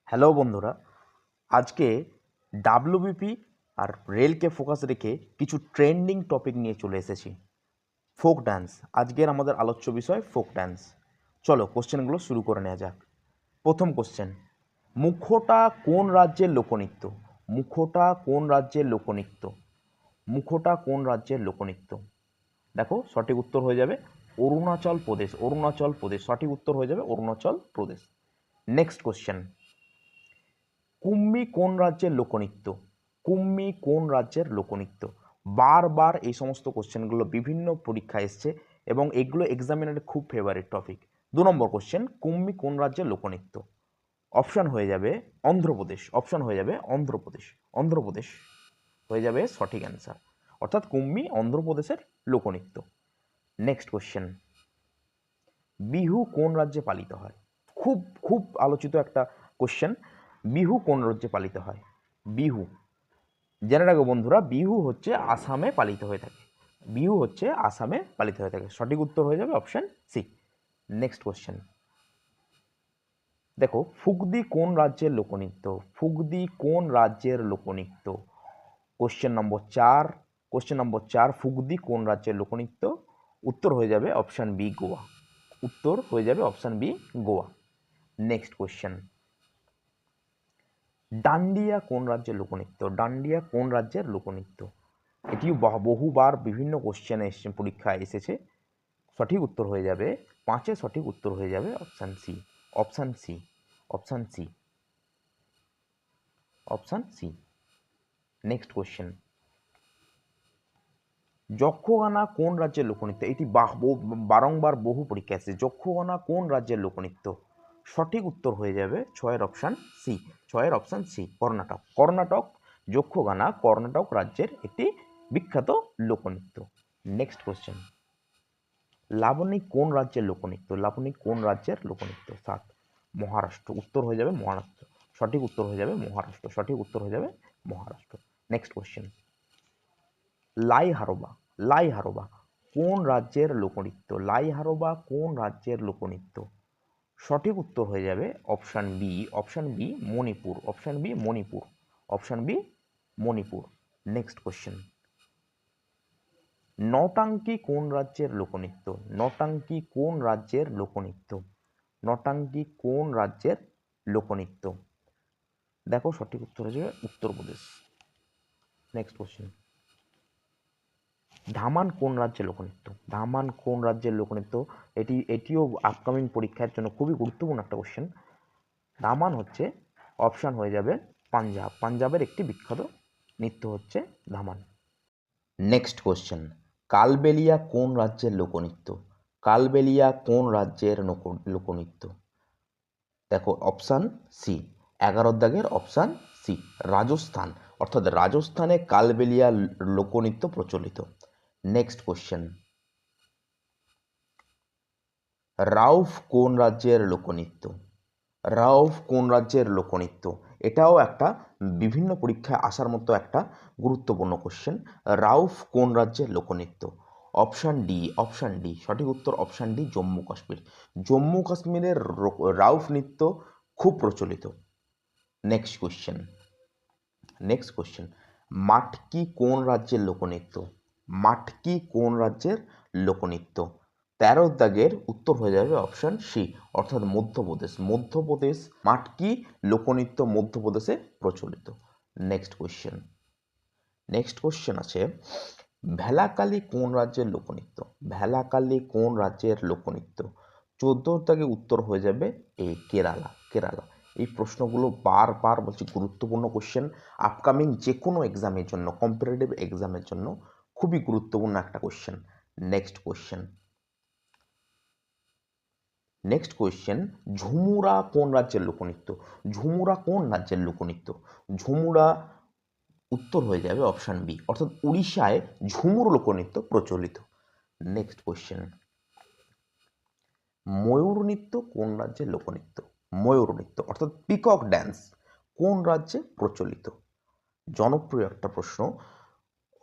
Hello বন্ধুরা, আজকে WBP আর রেলকে focus রেখে কিছু ট্রেন্ডিং টপিক নিয়ে চলে এসেছি। ফোক ডান্স, আজকের আমাদের আলোচ্য বিষয় ফোক ডান্স। চলো কোশ্চেনগুলো শুরু করে নেওয়া যাক। প্রথম কোশ্চেন, মুখোটা কোন রাজ্যের লোকনৃত্য? মুখোটা কোন রাজ্যের লোকনৃত্য? মুখোটা কোন রাজ্যের লোকনৃত্য? দেখো সঠিক উত্তর হয়ে যাবে অরুণাচল প্রদেশ। অরুণাচল প্রদেশ সঠিক উত্তর হয়ে যাবে অরুণাচল প্রদেশ। নেক্সট কোশ্চেন, কুম্মি কোন রাজ্যের লোকনৃত্য? কুম্মি কোন রাজ্যের লোকনৃত্য? বারবার এই সমস্ত কোশ্চেনগুলো বিভিন্ন পরীক্ষায় এসছে এবং এগুলো এক্সামিনারের খুব ফেভারিট টপিক। 2 নম্বর কোশ্চেন, কুম্মি কোন রাজ্যের লোকনৃত্য? অপশান হয়ে যাবে অন্ধ্রপ্রদেশ। অপশান হয়ে যাবে অন্ধ্রপ্রদেশ। অন্ধ্রপ্রদেশ হয়ে যাবে সঠিক অ্যান্সার, অর্থাৎ কুম্মি অন্ধ্রপ্রদেশের লোকনৃত্য। নেক্সট কোশ্চেন, বিহু কোন রাজ্যে পালিত হয়? খুব খুব আলোচিত একটা কোশ্চেন। বিহু কোন রাজ্যে পালিত হয়? বিহু, জেনে রাখো বন্ধুরা, বিহু হচ্ছে আসামে পালিত হয়ে থাকে। বিহু হচ্ছে আসামে পালিত হয়ে থাকে। সঠিক উত্তর হয়ে যাবে অপশন সি। নেক্সট কোশ্চেন, দেখো ফুগদি কোন রাজ্যের লোকনৃত্য? ফুগদি কোন রাজ্যের লোকনৃত্য? কোশ্চেন নম্বর 4, ফুগদি কোন রাজ্যের লোকনৃত্য? উত্তর হয়ে যাবে অপশন বি, গোয়া। উত্তর হয়ে যাবে option B, Goa. Next question, Dandiya কোন রাজ্যের লোকনৃত্য? ডান্ডিয়া কোন রাজ্যের লোকনৃত্য? এটিও বহুবার বিভিন্ন কোশ্চেনে এসছে, পরীক্ষায় এসেছে। সঠিক উত্তর হয়ে যাবে 5-এ সঠিক উত্তর হয়ে যাবে option C. Option C. Option C. Option C. Next question, Yakshagana কোন রাজ্যের লোকনৃত্য? এটি বারংবার বহু পরীক্ষা এসেছে। যক্ষগানা কোন রাজ্যের লোকনৃত্য? সঠিক উত্তর হয়ে যাবে 6-এর অপশান সি। 6-এর অপশান সি, কর্ণাটক। কর্ণাটক যক্ষগানা কর্ণাটক রাজ্যের একটি বিখ্যাত লোকনৃত্য। নেক্সট কোশ্চেন, লাবণী কোন রাজ্যের লোকনৃত্য? লাবণী কোন রাজ্যের লোকনৃত্য? 7, মহারাষ্ট্র। উত্তর হয়ে যাবে মহারাষ্ট্র। সঠিক উত্তর হয়ে যাবে মহারাষ্ট্র। সঠিক উত্তর হয়ে যাবে মহারাষ্ট্র। নেক্সট কোশ্চেন, লাই হারোবা। লাই হারোবা কোন রাজ্যের লোকনৃত্য? লাই হারোবা কোন রাজ্যের লোকনৃত্য? সঠিক উত্তর হয়ে যাবে option B. Option B, Manipur. Option B, Manipur. Option B, Manipur. Next question, Nautanki কোন রাজ্যের লোকনৃত্য? নটাঙ্কি কোন রাজ্যের লোকনৃত্য? নটাঙ্কি কোন রাজ্যের লোকনৃত্য? দেখো সঠিক উত্তর হয়ে যাবে উত্তরপ্রদেশ। নেক্সট কোশ্চেন, ধামান কোন রাজ্যের লোকনৃত্য? ধামান কোন রাজ্যের লোকনৃত্য? এটিও আপকামিং পরীক্ষার জন্য খুবই গুরুত্বপূর্ণ একটা কোশ্চেন। ধামান হচ্ছে অপশান হয়ে যাবে পাঞ্জাব। পাঞ্জাবের একটি বিখ্যাত নৃত্য হচ্ছে ধামান। নেক্সট কোশ্চেন, কালবেলিয়া কোন রাজ্যের লোকনৃত্য? কালবেলিয়া কোন রাজ্যের লোকনৃত্য? দেখো অপশান সি, 11 দাগের অপশান সি, রাজস্থান। অর্থাৎ রাজস্থানে কালবেলিয়া লোকনৃত্য প্রচলিত। নেক্সট কোশ্চেন, রাউফ কোন রাজ্যের লোকনৃত্য? রাউফ কোন রাজ্যের লোকনৃত্য? এটাও একটা বিভিন্ন পরীক্ষায় আসার মতো একটা গুরুত্বপূর্ণ কোশ্চেন। রাউফ কোন রাজ্যের লোকনৃত্য? Option D. অপশান ডি, সঠিক উত্তর অপশান ডি, জম্মু কাশ্মীর। জম্মু কাশ্মীরের রাউফ নৃত্য খুব প্রচলিত। নেক্সট কোশ্চেন, নেক্সট কোশ্চেন, মাটকি কোন রাজ্যের লোকনৃত্য? মাটকি কোন রাজ্যের লোকনৃত্য? 13 দাগের উত্তর হয়ে যাবে অপশান সি, অর্থাৎ মধ্যপ্রদেশ। মধ্যপ্রদেশ মাটকি লোকনৃত্য মধ্যপ্রদেশে প্রচলিত। নেক্সট কোশ্চেন, নেক্সট কোশ্চেন আছে, ভেলাকালী কোন রাজ্যের লোকনৃত্য? ভেলাকালী কোন রাজ্যের লোকনৃত্য? 14 দাগে উত্তর হয়ে যাবে এ, কেরালা। কেরালা। এই প্রশ্নগুলো বারবার বলছি গুরুত্বপূর্ণ কোশ্চেন। আপকামিং যে কোনো এক্সামের জন্য, কম্পিটিটিভ এক্সামের জন্য খুবই গুরুত্বপূর্ণ একটা question. Next question, next question, Jhumura কোন রাজ্যের লোকনৃত্য? ঝুমুরা কোন রাজ্যের লোকনৃত্য? ঝুমুরা উত্তর হয়ে যাবে অপশান বি, অর্থাৎ উড়িষ্যায় ঝুমুর লোকনৃত্য প্রচলিত। নেক্সট কোয়েশ্চেন, ময়ূর নৃত্য কোন রাজ্যের লোকনৃত্য? ময়ূর নৃত্য অর্থাৎ পিকক ড্যান্স কোন রাজ্যে প্রচলিত? জনপ্রিয় একটা প্রশ্ন।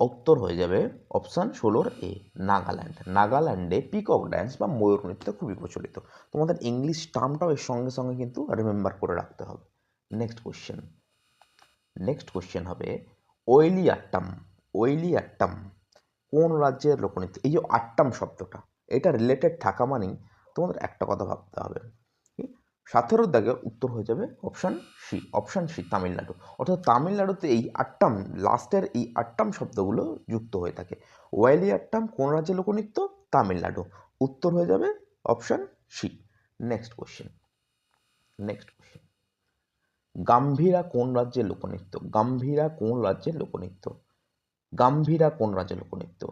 উত্তর হয়ে যাবে অপশান 16 এ, নাগাল্যান্ড। নাগাল্যান্ডে পিকক ড্যান্স বা ময়ূর নৃত্য খুবই প্রচলিত। তোমাদের ইংলিশ টার্মটাও এর সঙ্গে সঙ্গে কিন্তু রিমেম্বার করে রাখতে হবে। নেক্সট কোশ্চেন হবে ওয়েলিয়াট্টাম কোন রাজ্যের লোকনৃত্য? এই যে আট্টাম শব্দটা, এটা রিলেটেড থাকা মানেই তোমাদের একটা কথা ভাবতে হবে, 17 দাগে উত্তর হয়ে যাবে অপশান সি তামিলনাড়ু। অর্থাৎ তামিলনাড়ুতে এই আট্টাম, লাস্টের এই আট্টাম শব্দগুলো যুক্ত হয়ে থাকে। ওয়াইলিয়াট্টাম কোন রাজ্যের লোকনৃত্য? তামিলনাড়ু। উত্তর হয়ে যাবে অপশান সি। নেক্সট কোশ্চেন গাম্ভীরা কোন রাজ্যের লোকনৃত্য? গাম্ভীরা কোন রাজ্যের লোকনৃত্য?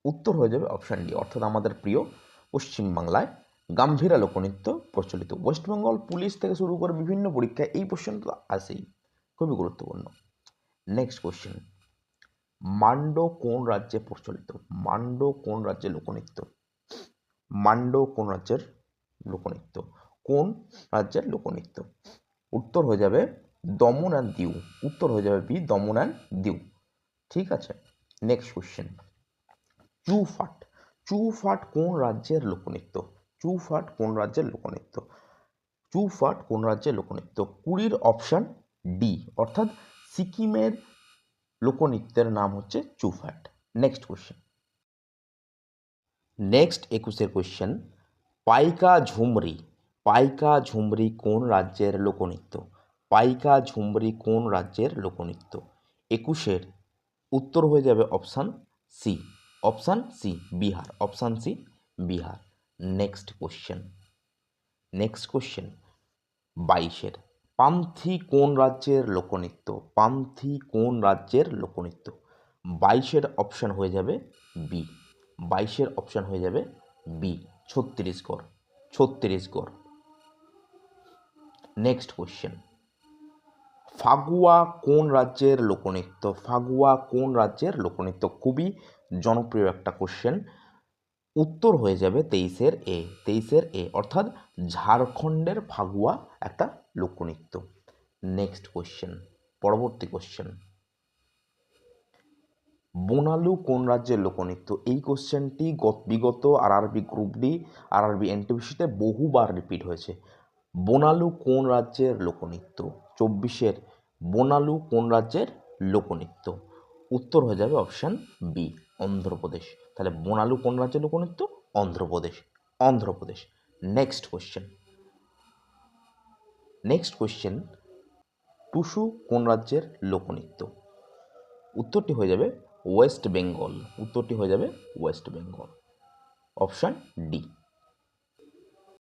উত্তর হয়ে যাবে অপশান ডি, অর্থাৎ আমাদের প্রিয় পশ্চিমবাংলায় গাম্ভীরা লোকনৃত্য প্রচলিত। ওয়েস্ট বেঙ্গল পুলিশ থেকে শুরু করে বিভিন্ন পরীক্ষায় এই কোশ্চেন তো আসেই, খুবই গুরুত্বপূর্ণ। নেক্সট কোশ্চেন, মান্ডো কোন রাজ্যে প্রচলিত? মান্ডো কোন রাজ্যের লোকনৃত্য? উত্তর হয়ে যাবে দমন অ্যান্ড দিউ। উত্তর হয়ে যাবে বি, দমন অ্যান্ড দিউ। ঠিক আছে। নেক্সট কোশ্চেন, চুফাট কোন রাজ্যের লোকনৃত্য? 20 অপশান ডি, অর্থাৎ সিকিমের লোকনৃত্যের নাম হচ্ছে চুফাট। নেক্সট 21 কোশ্চেন, পাইকা ঝুমরি কোন রাজ্যের লোকনৃত্য? 21 উত্তর হয়ে যাবে option C Bihar. Next question 22 Panthi কোন রাজ্যের লোকনৃত্য? 22 অপশান হয়ে যাবে B, Chhattisgarh. Next question, Phagua কোন রাজ্যের লোকনৃত্য? খুবই জনপ্রিয় একটা কোশ্চেন। উত্তর হয়ে যাবে 23 এ, অর্থাৎ ঝাড়খণ্ডের ফাগুয়া একটা লোকনৃত্য। নেক্সট পরবর্তী কোশ্চেন, বোনালু কোন রাজ্যের লোকনৃত্য? এই কোশ্চেনটি বিগত আরআরবি গ্রুপ ডি, আরআরবি এনটিপিসিতে বহুবার রিপিট হয়েছে। বোনালু কোন রাজ্যের লোকনৃত্য? 24 বোনালু কোন রাজ্যের লোকনৃত্য? উত্তর হয়ে যাবে অপশান বি, অন্ধ্রপ্রদেশ। তাহলে বোনালু কোন রাজ্যের লোকনৃত্য? অন্ধ্রপ্রদেশ। নেক্সট কোশ্চেন, টুসু কোন রাজ্যের লোকনৃত্য? উত্তরটি হয়ে যাবে ওয়েস্ট বেঙ্গল। Option D.